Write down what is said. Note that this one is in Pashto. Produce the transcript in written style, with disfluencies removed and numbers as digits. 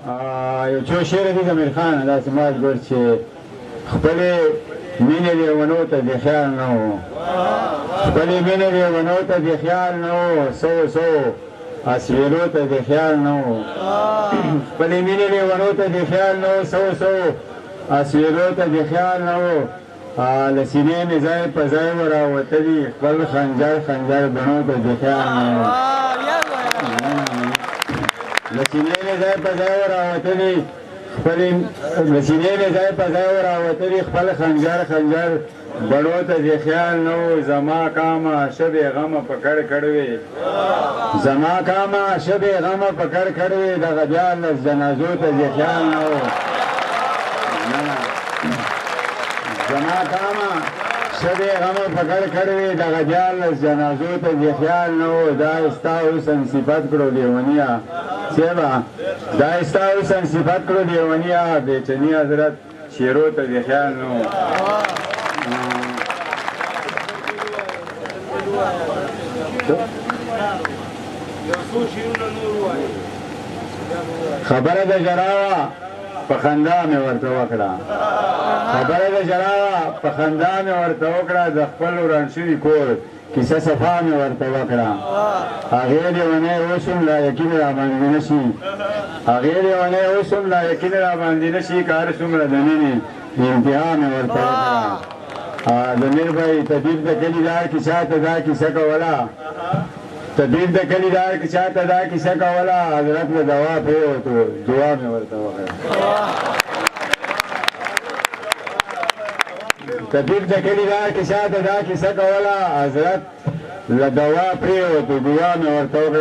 یو څو شعر دي ضمیر خان داسې مات ګور چې خپلې مینې لیونو ته د خیال نه و خپلې مینې لیونو ته د خیال نه و سو اسویلو ته د خیال نه و خپلې مینې لیونو ته د خیال نه و سو اسویلو ته د خیال نه و له سینې مې ځای په ځای وراوتلي خپل خنجر بڼو ته د خیال نه و له سینې مې ځای په ځای وراوتلي خپل خنجر بڼو ته د خیال نه و زما کامه شبې غمه په کړ وې زما کامه شبې غمه په کړ وې دغه دیارلس جنازو ته د خیال نه و زما کامه شبې غمه په کړ وې دغه دیارلس جنازو ته د خیال نه و دا ستا حسن صفت کړو لیونیه سیبا دا ستا حسن صفت کړو لیونیه بیچني حضرت شیرو ته د خیال نه و خبره د جراوه په خندا مې ورته وکړه د خپل وران شوي کور کیسه صفا مې ورته وکړه هغې لیونی اوس هم لا یقین راباندې نه شي کار څومره د مینې انتها مې ورته وکړه د میر بھائی طبیب د کلیدار کې چاته دا کیسه کوله حضرت له دوا پرېوتو دعا مې ورته وکړه طبیب د کلیدار کې چاته دا کیسه کوله حضرت له دوا پرېوتو دعا مې ورته وکړه